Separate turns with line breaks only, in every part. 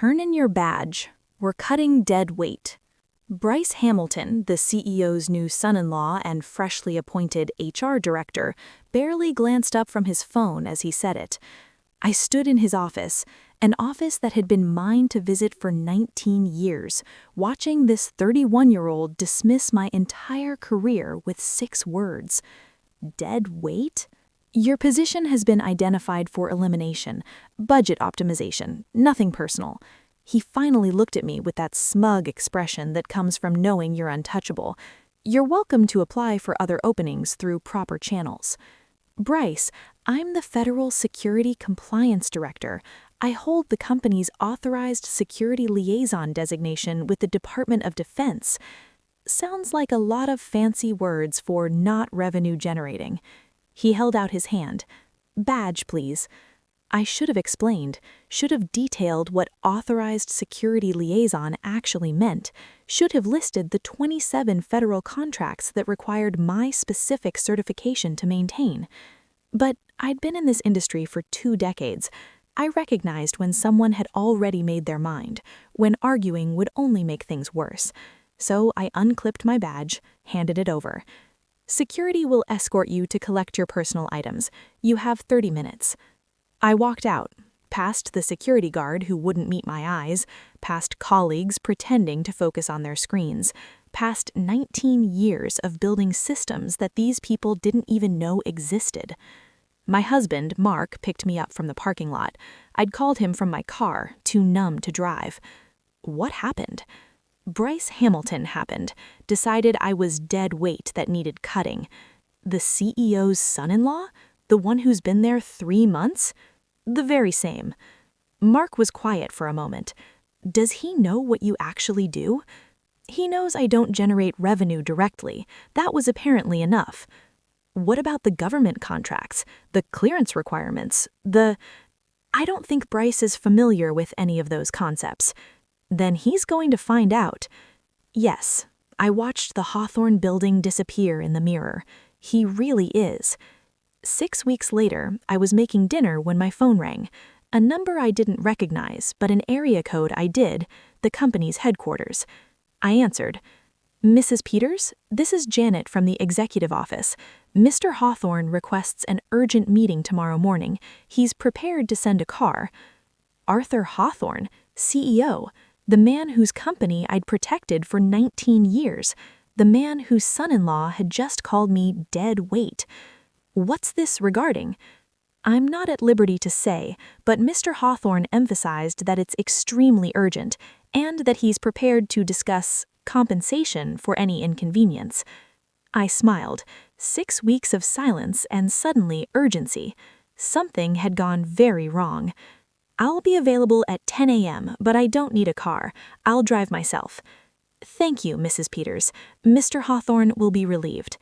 Turn in your badge. We're cutting dead weight. Bryce Hamilton, the CEO's new son-in-law and freshly appointed HR director, barely glanced up from his phone as he said it. I stood in his office, an office that had been mine to visit for 19 years, watching this 31-year-old dismiss my entire career with 6 words. Dead weight? Your position has been identified for elimination, budget optimization, nothing personal. He finally looked at me with that smug expression that comes from knowing you're untouchable. You're welcome to apply for other openings through proper channels. Bryce, I'm the Federal Security Compliance Director. I hold the company's authorized security liaison designation with the Department of Defense. Sounds like a lot of fancy words for not revenue generating. He held out his hand. Badge, please. I should have explained, should have detailed what authorized security liaison actually meant, should have listed the 27 federal contracts that required my specific certification to maintain. But I'd been in this industry for 2 decades. I recognized when someone had already made their mind, when arguing would only make things worse. So I unclipped my badge, handed it over. Security will escort you to collect your personal items. You have 30 minutes. I walked out, past the security guard who wouldn't meet my eyes, past colleagues pretending to focus on their screens, past 19 years of building systems that these people didn't even know existed. My husband, Mark, picked me up from the parking lot. I'd called him from my car, too numb to drive. What happened? Bryce Hamilton happened, decided I was dead weight that needed cutting. The CEO's son-in-law? The one who's been there 3 months? The very same. Mark was quiet for a moment. Does he know what you actually do? He knows I don't generate revenue directly. That was apparently enough. What about the government contracts, the clearance requirements, I don't think Bryce is familiar with any of those concepts. Then he's going to find out. Yes, I watched the Hawthorne building disappear in the mirror. He really is. 6 weeks later, I was making dinner when my phone rang. A number I didn't recognize, but an area code I did, the company's headquarters. I answered. Mrs. Peters, this is Janet from the executive office. Mr. Hawthorne requests an urgent meeting tomorrow morning. He's prepared to send a car. Arthur Hawthorne, CEO, the man whose company I'd protected for 19 years, the man whose son-in-law had just called me dead weight. What's this regarding? I'm not at liberty to say, but Mr. Hawthorne emphasized that it's extremely urgent and that he's prepared to discuss compensation for any inconvenience. I smiled. 6 weeks of silence and suddenly urgency. Something had gone very wrong. I'll be available at 10 a.m., but I don't need a car. I'll drive myself. Thank you, Mrs. Peters. Mr. Hawthorne will be relieved.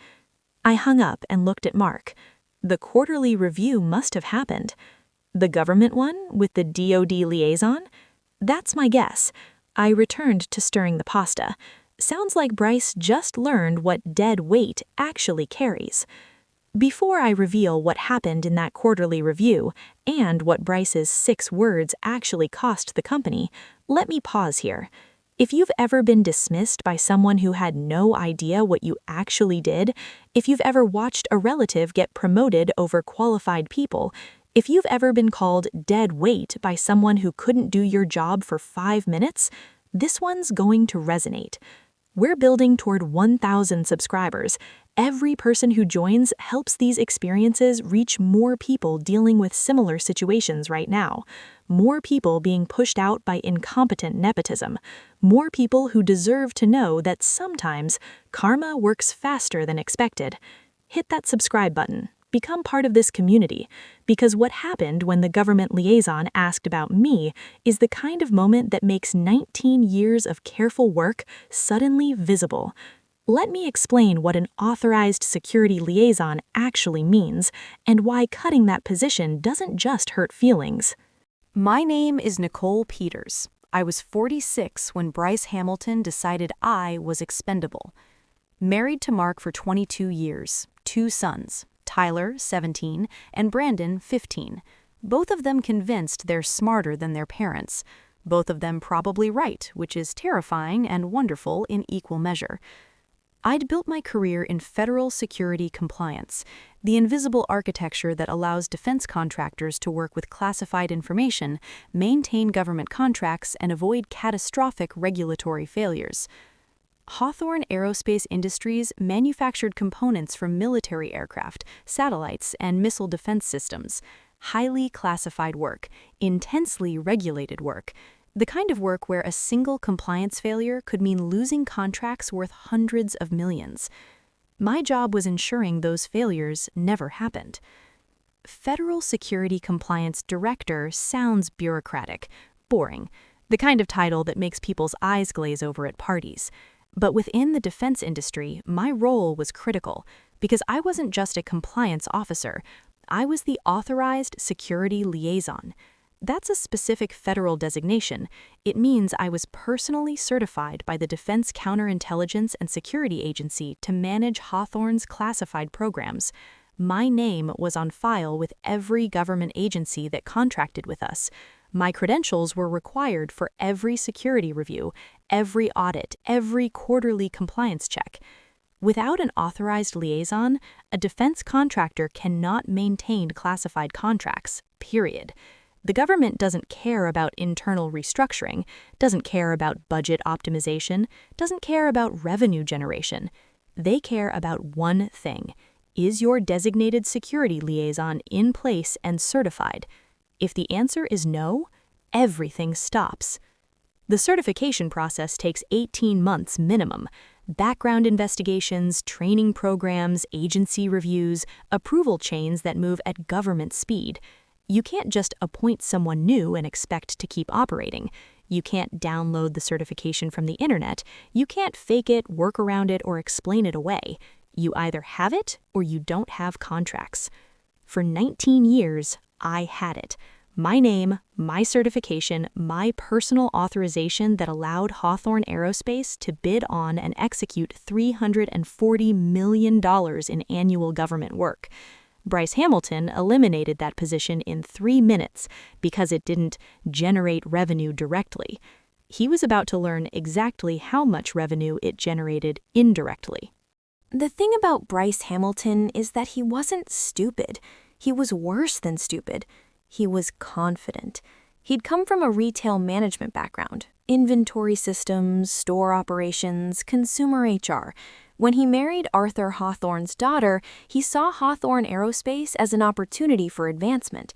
I hung up and looked at Mark. The quarterly review must have happened. The government one with the DoD liaison? That's my guess. I returned to stirring the pasta. Sounds like Bryce just learned what dead weight actually carries. Before I reveal what happened in that quarterly review and what Bryce's 6 words actually cost the company, let me pause here. If you've ever been dismissed by someone who had no idea what you actually did, if you've ever watched a relative get promoted over qualified people, if you've ever been called dead weight by someone who couldn't do your job for 5 minutes, this one's going to resonate. We're building toward 1,000 subscribers. Every person who joins helps these experiences reach more people dealing with similar situations right now. More people being pushed out by incompetent nepotism. More people who deserve to know that sometimes karma works faster than expected. Hit that subscribe button. Become part of this community, because what happened when the government liaison asked about me is the kind of moment that makes 19 years of careful work suddenly visible. Let me explain what an authorized security liaison actually means and why cutting that position doesn't just hurt feelings.
My name is Nicole Peters. I was 46 when Bryce Hamilton decided I was expendable. Married to Mark for 22 years, 2 sons. Tyler, 17, and Brandon, 15. Both of them convinced they're smarter than their parents. Both of them probably right, which is terrifying and wonderful in equal measure. I'd built my career in federal security compliance, the invisible architecture that allows defense contractors to work with classified information, maintain government contracts, and avoid catastrophic regulatory failures. Hawthorne Aerospace Industries manufactured components for military aircraft, satellites, and missile defense systems. Highly classified work, intensely regulated work, the kind of work where a single compliance failure could mean losing contracts worth hundreds of millions. My job was ensuring those failures never happened. Federal Security Compliance Director sounds bureaucratic, boring, the kind of title that makes people's eyes glaze over at parties. But within the defense industry, my role was critical because I wasn't just a compliance officer, I was the authorized security liaison. That's a specific federal designation. It means I was personally certified by the Defense Counterintelligence and Security Agency to manage Hawthorne's classified programs. My name was on file with every government agency that contracted with us. My credentials were required for every security review, every audit, every quarterly compliance check. Without an authorized liaison, a defense contractor cannot maintain classified contracts, period. The government doesn't care about internal restructuring, doesn't care about budget optimization, doesn't care about revenue generation. They care about one thing. Is your designated security liaison in place and certified? If the answer is no, everything stops. The certification process takes 18 months minimum. Background investigations, training programs, agency reviews, approval chains that move at government speed. You can't just appoint someone new and expect to keep operating. You can't download the certification from the internet. You can't fake it, work around it, or explain it away. You either have it or you don't have contracts. For 19 years, I had it. My name, my certification, my personal authorization that allowed Hawthorne Aerospace to bid on and execute $340 million in annual government work. Bryce Hamilton eliminated that position in 3 minutes because it didn't generate revenue directly. He was about to learn exactly how much revenue it generated indirectly.
The thing about Bryce Hamilton is that he wasn't stupid. He was worse than stupid. He was confident. He'd come from a retail management background, inventory systems, store operations, consumer HR. When he married Arthur Hawthorne's daughter, he saw Hawthorne Aerospace as an opportunity for advancement.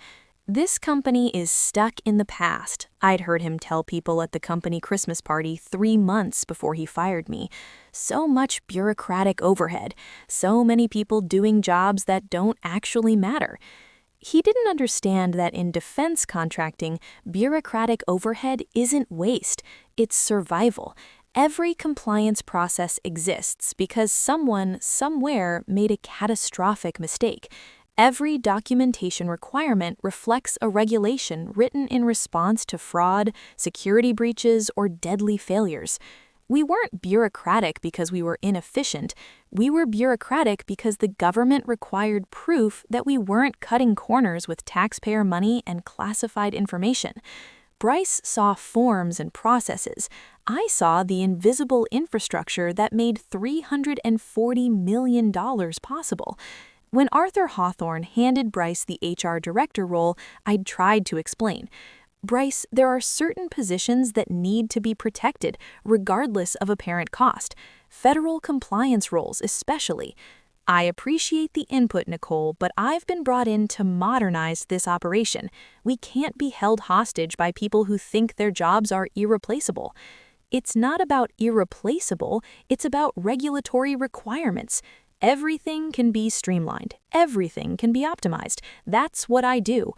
This company is stuck in the past. I'd heard him tell people at the company Christmas party 3 months before he fired me. So much bureaucratic overhead, so many people doing jobs that don't actually matter. He didn't understand that in defense contracting, bureaucratic overhead isn't waste, it's survival. Every compliance process exists because someone, somewhere, made a catastrophic mistake. Every documentation requirement reflects a regulation written in response to fraud, security breaches, or deadly failures. We weren't bureaucratic because we were inefficient. We were bureaucratic because the government required proof that we weren't cutting corners with taxpayer money and classified information. Bryce saw forms and processes. I saw the invisible infrastructure that made $340 million possible. When Arthur Hawthorne handed Bryce the HR director role, I'd tried to explain. Bryce, there are certain positions that need to be protected, regardless of apparent cost. Federal compliance roles especially. I appreciate the input, Nicole, but I've been brought in to modernize this operation. We can't be held hostage by people who think their jobs are irreplaceable. It's not about irreplaceable, it's about regulatory requirements. Everything can be streamlined. Everything can be optimized. That's what I do.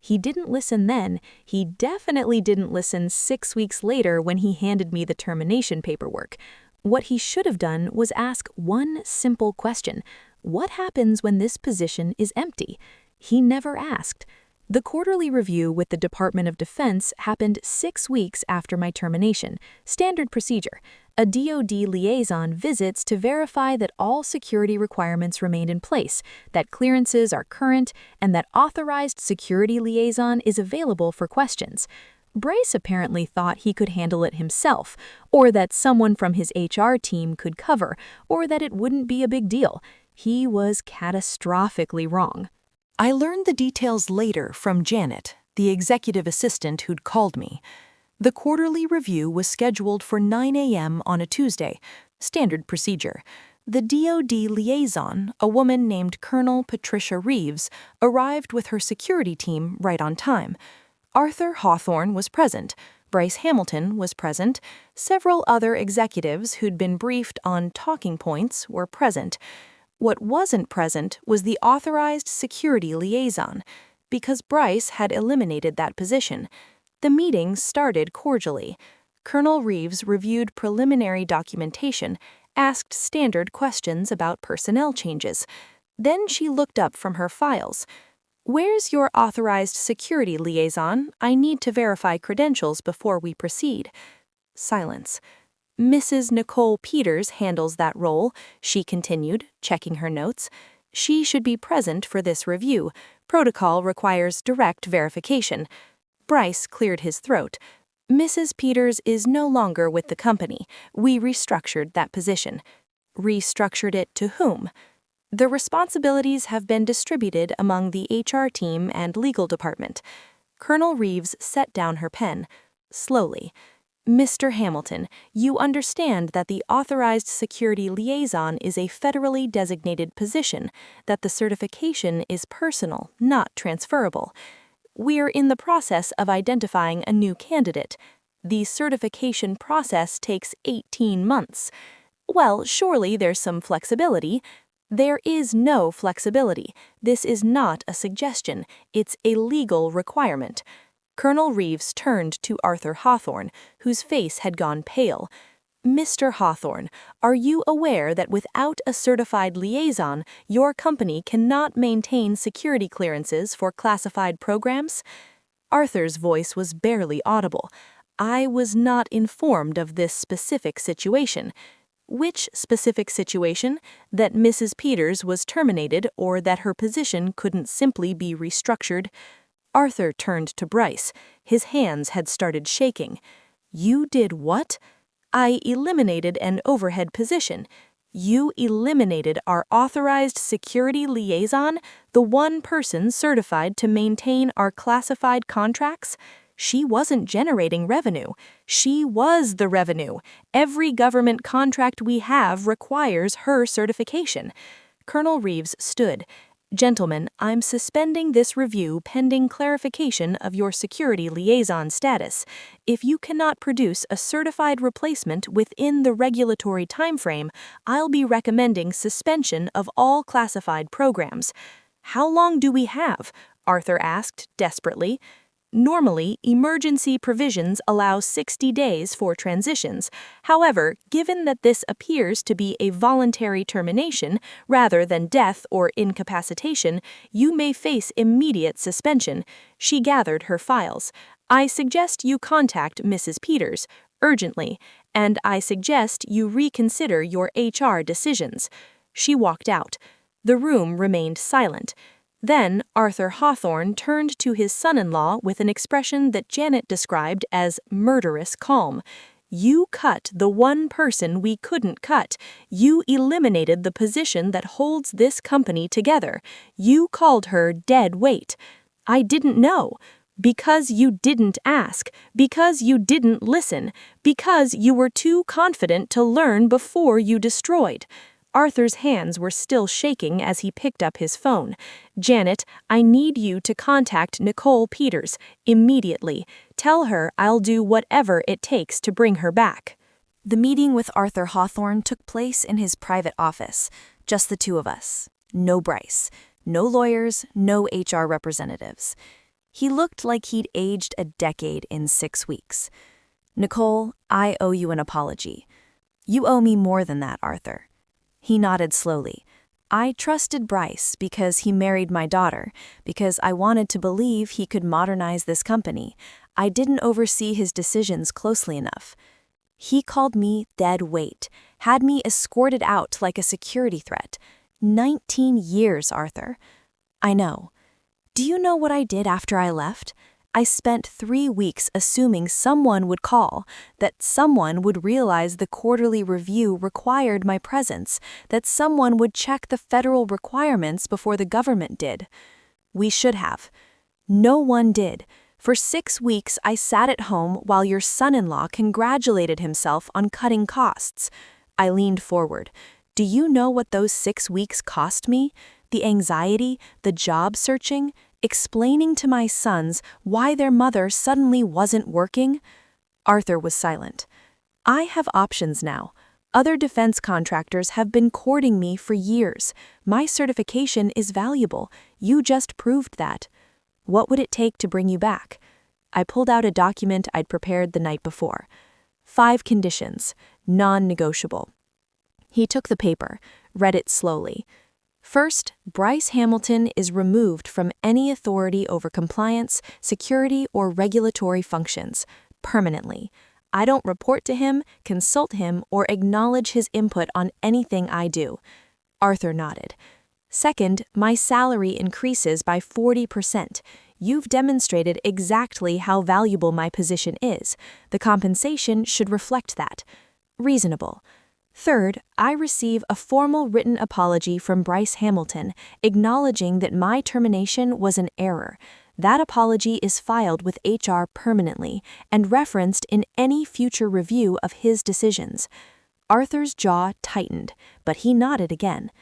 He didn't listen then. He definitely didn't listen 6 weeks later when he handed me the termination paperwork. What he should have done was ask one simple question. What happens when this position is empty? He never asked. The quarterly review with the Department of Defense happened 6 weeks after my termination. Standard procedure. A DoD liaison visits to verify that all security requirements remain in place, that clearances are current, and that authorized security liaison is available for questions. Bryce apparently thought he could handle it himself, or that someone from his HR team could cover, or that it wouldn't be a big deal. He was catastrophically wrong.
I learned the details later from Janet, the executive assistant who'd called me. The quarterly review was scheduled for 9 a.m. on a Tuesday, standard procedure. The DoD liaison, a woman named Colonel Patricia Reeves, arrived with her security team right on time. Arthur Hawthorne was present, Bryce Hamilton was present, several other executives who'd been briefed on talking points were present. What wasn't present was the authorized security liaison, because Bryce had eliminated that position. The meeting started cordially. Colonel Reeves reviewed preliminary documentation, asked standard questions about personnel changes. Then she looked up from her files. "Where's your authorized security liaison? I need to verify credentials before we proceed." Silence. "Mrs. Nicole Peters handles that role," she continued, checking her notes. "She should be present for this review. Protocol requires direct verification." Bryce cleared his throat. "Mrs. Peters is no longer with the company. We restructured that position." Restructured it to whom? "The responsibilities have been distributed among the HR team and legal department." Colonel Reeves set down her pen. Slowly. "Mr. Hamilton, you understand that the authorized security liaison is a federally designated position, that the certification is personal, not transferable. We're in the process of identifying a new candidate. The certification process takes 18 months. Well, surely there's some flexibility." "There is no flexibility. This is not a suggestion. It's a legal requirement." Colonel Reeves turned to Arthur Hawthorne, whose face had gone pale. "Mr. Hawthorne, are you aware that without a certified liaison, your company cannot maintain security clearances for classified programs?" Arthur's voice was barely audible. "I was not informed of this specific situation." "Which specific situation? That Mrs. Peters was terminated or that her position couldn't simply be restructured?" Arthur turned to Bryce. His hands had started shaking. "You did what?" "I eliminated an overhead position." "You eliminated our authorized security liaison, the one person certified to maintain our classified contracts?" She wasn't generating revenue. She was the revenue. Every government contract we have requires her certification. Colonel Reeves stood. "Gentlemen, I'm suspending this review pending clarification of your security liaison status. If you cannot produce a certified replacement within the regulatory timeframe, I'll be recommending suspension of all classified programs." "How long do we have?" Arthur asked desperately. "Normally, emergency provisions allow 60 days for transitions. However, given that this appears to be a voluntary termination rather than death or incapacitation, you may face immediate suspension." She gathered her files. "I suggest you contact Mrs. Peters urgently, and I suggest you reconsider your HR decisions." She walked out. The room remained silent. Then Arthur Hawthorne turned to his son-in-law with an expression that Janet described as murderous calm. "You cut the one person we couldn't cut. You eliminated the position that holds this company together. You called her dead weight." "I didn't know." "Because you didn't ask, because you didn't listen, because you were too confident to learn before you destroyed." Arthur's hands were still shaking as he picked up his phone. "Janet, I need you to contact Nicole Peters immediately. Tell her I'll do whatever it takes to bring her back." The meeting with Arthur Hawthorne took place in his private office, just the two of us. No Bryce, no lawyers, no HR representatives. He looked like he'd aged a decade in 6 weeks. "Nicole, I owe you an apology." "You owe me more than that, Arthur." He nodded slowly. "I trusted Bryce because he married my daughter, because I wanted to believe he could modernize this company. I didn't oversee his decisions closely enough. He called me dead weight, had me escorted out like a security threat. 19 years, Arthur." "I know. Do you know what I did after I left?
I spent 3 weeks assuming someone would call, that someone would realize the quarterly review required my presence, that someone would check the federal requirements before the government did. We should have. No one did. For 6 weeks, I sat at home while your son-in-law congratulated himself on cutting costs. I leaned forward. Do you know what those 6 weeks cost me? The anxiety, the job searching, explaining to my sons why their mother suddenly wasn't working? Arthur was silent. I have options now. Other defense contractors have been courting me for years. My certification is valuable. You just proved that. What would it take to bring you back? I pulled out a document I'd prepared the night before. 5 conditions, non-negotiable. He took the paper, read it slowly. First, Bryce Hamilton is removed from any authority over compliance, security, or regulatory functions, permanently. I don't report to him, consult him, or acknowledge his input on anything I do. Arthur nodded. Second, my salary increases by 40%. You've demonstrated exactly how valuable my position is. The compensation should reflect that. Reasonable. Third, I receive a formal written apology from Bryce Hamilton, acknowledging that my termination was an error. That apology is filed with HR permanently and referenced in any future review of his decisions. Arthur's jaw tightened, but he nodded again.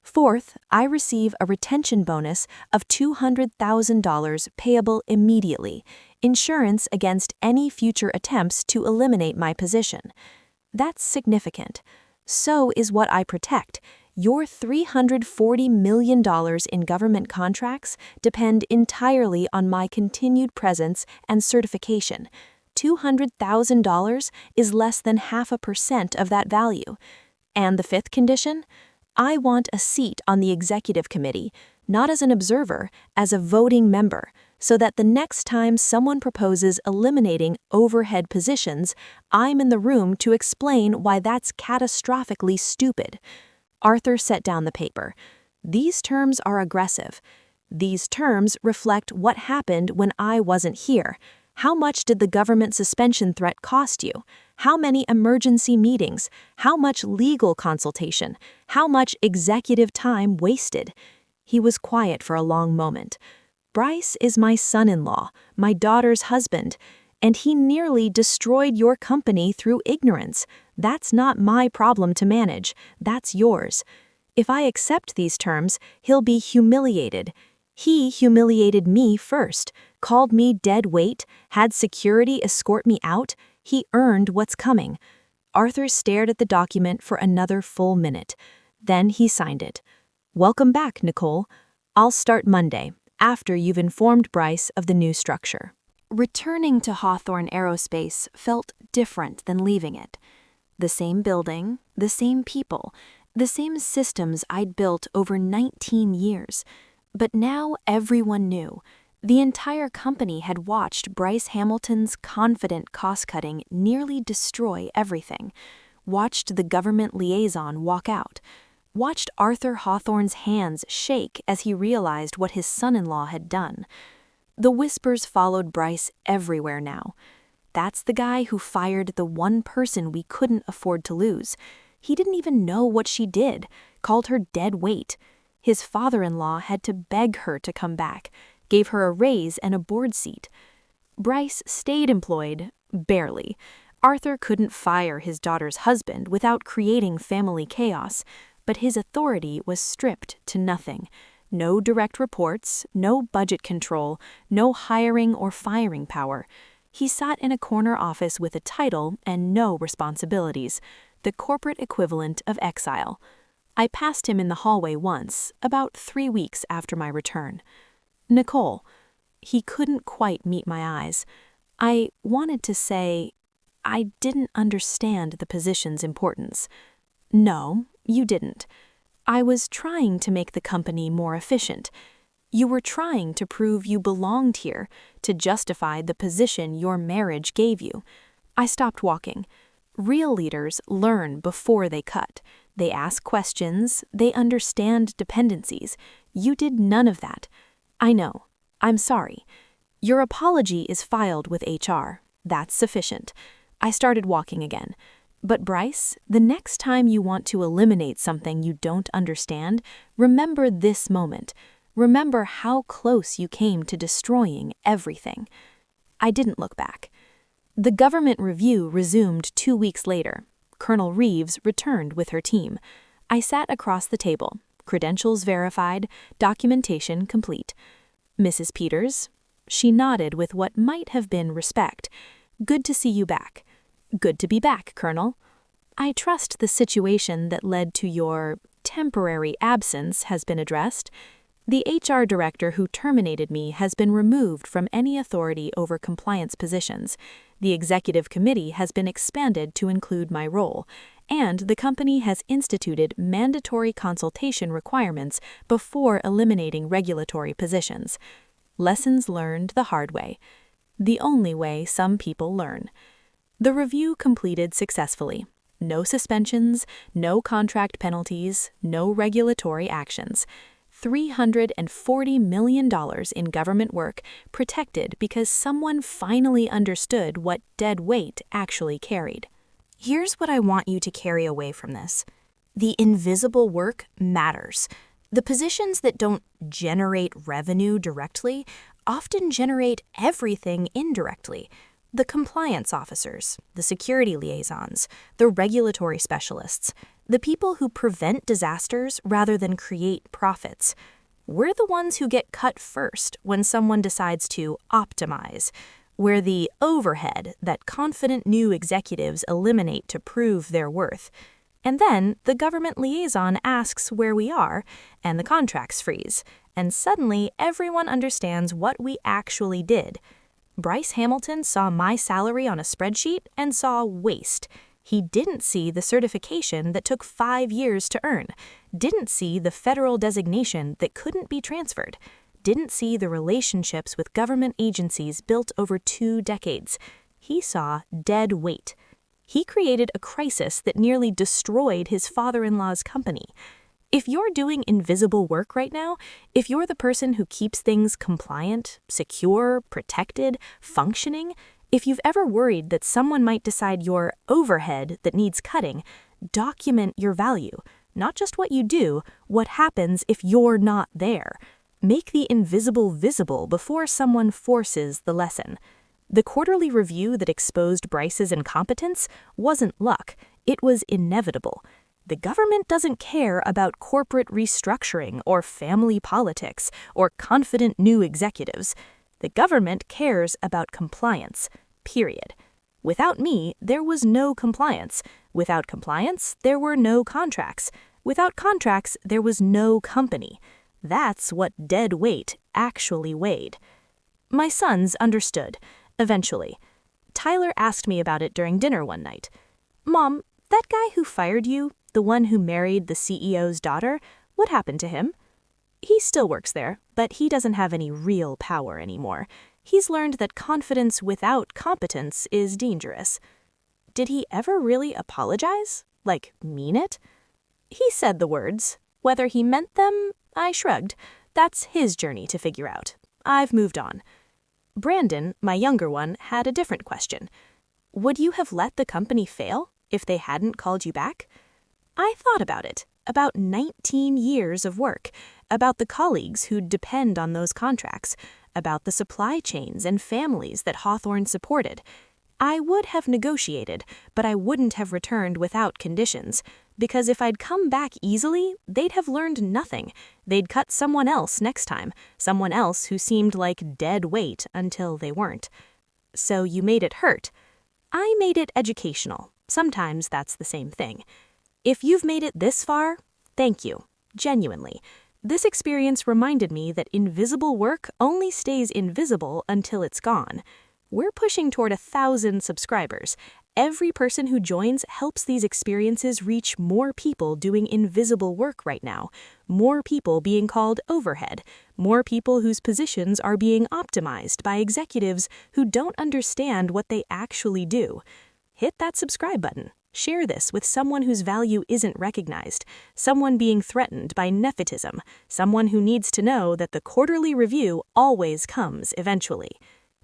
Fourth, I receive a retention bonus of $200,000 payable immediately, insurance against any future attempts to eliminate my position. That's significant. So is what I protect. Your $340 million in government contracts depend entirely on my continued presence and certification. $200,000 is less than 0.5% of that value. And the fifth condition? I want a seat on the executive committee, not as an observer, as a voting member, so that the next time someone proposes eliminating overhead positions, I'm in the room to explain why that's catastrophically stupid. Arthur set down the paper. These terms are aggressive. These terms reflect what happened when I wasn't here. How much did the government suspension threat cost you? How many emergency meetings? How much legal consultation? How much executive time wasted? He was quiet for a long moment. Bryce is my son-in-law, my daughter's husband, and he nearly destroyed your company through ignorance. That's not my problem to manage. That's yours. If I accept these terms, he'll be humiliated. He humiliated me first, called me dead weight, had security escort me out. He earned what's coming. Arthur stared at the document for another full minute. Then he signed it. Welcome back, Nicole. I'll start Monday, after you've informed Bryce of the new structure. Returning to Hawthorne Aerospace felt different than leaving it. The same building, the same people, the same systems I'd built over 19 years. But now everyone knew. The entire company had watched Bryce Hamilton's confident cost-cutting nearly destroy everything, watched the government liaison walk out, watched Arthur Hawthorne's hands shake as he realized what his son-in-law had done. The whispers followed Bryce everywhere now. That's the guy who fired the one person we couldn't afford to lose. He didn't even know what she did, called her dead weight. His father-in-law had to beg her to come back, gave her a raise and a board seat. Bryce stayed employed, barely. Arthur couldn't fire his daughter's husband without creating family chaos, but his authority was stripped to nothing. No direct reports, no budget control, no hiring or firing power. He sat in a corner office with a title and no responsibilities, the corporate equivalent of exile. I passed him in the hallway once, about 3 weeks after my return. Nicole. He couldn't quite meet my eyes. I wanted to say, I didn't understand the position's importance. No, you didn't. I was trying to make the company more efficient. You were trying to prove you belonged here, to justify the position your marriage gave you. I stopped walking. Real leaders learn before they cut. They ask questions, they understand dependencies. You did none of that. I know. I'm sorry.
Your apology is filed with HR. That's sufficient. I started walking again. But Bryce, the next time you want to eliminate something you don't understand, remember this moment. Remember how close you came to destroying everything. I didn't look back. The government review resumed 2 weeks later. Colonel Reeves returned with her team. I sat across the table, credentials verified, documentation complete. Mrs. Peters? She nodded with what might have been respect. Good to see you back. Good to be back, Colonel. I trust the situation that led to your temporary absence has been addressed. The HR director who terminated me has been removed from any authority over compliance positions. The executive committee has been expanded to include my role, and the company has instituted mandatory consultation requirements before eliminating regulatory positions. Lessons learned the hard way. The only way some people learn. The review completed successfully. No suspensions, no contract penalties, no regulatory actions. $340 million in government work protected because someone finally understood what dead weight actually carried. Here's what I want you to carry away from this. The invisible work matters. The positions that don't generate revenue directly often generate everything indirectly. The compliance officers, the security liaisons, the regulatory specialists, the people who prevent disasters rather than create profits. We're the ones who get cut first when someone decides to optimize. We're the overhead that confident new executives eliminate to prove their worth. And then the government liaison asks where we are, and the contracts freeze, and suddenly everyone understands what we actually did. Bryce Hamilton saw my salary on a spreadsheet and saw waste. He didn't see the certification that took 5 years to earn, didn't see the federal designation that couldn't be transferred, didn't see the relationships with government agencies built over 2 decades. He saw dead weight. He created a crisis that nearly destroyed his father-in-law's company. If you're doing invisible work right now, if you're the person who keeps things compliant, secure, protected, functioning, if you've ever worried that someone might decide you're overhead that needs cutting, document your value. Not just what you do, what happens if you're not there. Make the invisible visible before someone forces the lesson. The quarterly review that exposed Bryce's incompetence wasn't luck, it was inevitable. The government doesn't care about corporate restructuring or family politics or confident new executives. The government cares about compliance, period. Without me, there was no compliance. Without compliance, there were no contracts. Without contracts, there was no company. That's what dead weight actually weighed. My sons understood. Eventually. Tyler asked me about it during dinner one night. "Mom, that guy who fired you, the one who married the CEO's daughter, what happened to him?" "He still works there, but he doesn't have any real power anymore. He's learned that confidence without competence is dangerous." "Did he ever really apologize? Like, mean it?" "He said the words. Whether he meant them, I shrugged. That's his journey to figure out. I've moved on." Brandon, my younger one, had a different question. "Would you have let the company fail if they hadn't called you back?" I thought about it, about 19 years of work, about the colleagues who'd depend on those contracts, about the supply chains and families that Hawthorne supported. I would have negotiated, but I wouldn't have returned without conditions, because if I'd come back easily, they'd have learned nothing. They'd cut someone else next time, someone else who seemed like dead weight until they weren't. So you made it hurt. I made it educational. Sometimes that's the same thing. If you've made it this far, thank you, genuinely. This experience reminded me that invisible work only stays invisible until it's gone. We're pushing toward 1,000 subscribers. Every person who joins helps these experiences reach more people doing invisible work right now, more people being called overhead, more people whose positions are being optimized by executives who don't understand what they actually do. Hit that subscribe button. Share this with someone whose value isn't recognized, someone being threatened by nepotism, someone who needs to know that the quarterly review always comes eventually.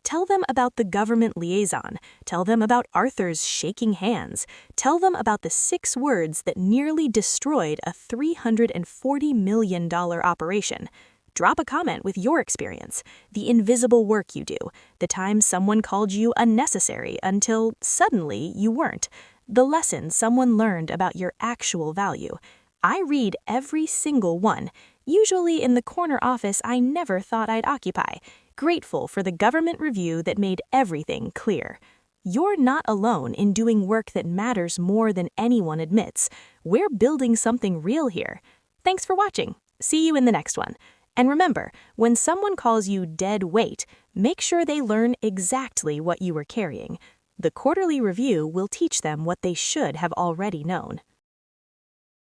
Tell them about the government liaison. Tell them about Arthur's shaking hands. Tell them about the 6 words that nearly destroyed a $340 million operation. Drop a comment with your experience, the invisible work you do, the time someone called you unnecessary until suddenly you weren't, the lesson someone learned about your actual value. I read every single one, usually in the corner office I never thought I'd occupy, grateful for the government review that made everything clear. You're not alone in doing work that matters more than anyone admits. We're building something real here. Thanks for watching. See you in the next one. And remember, when someone calls you dead weight, make sure they learn exactly what you were carrying. The quarterly review will teach them what they should have already known.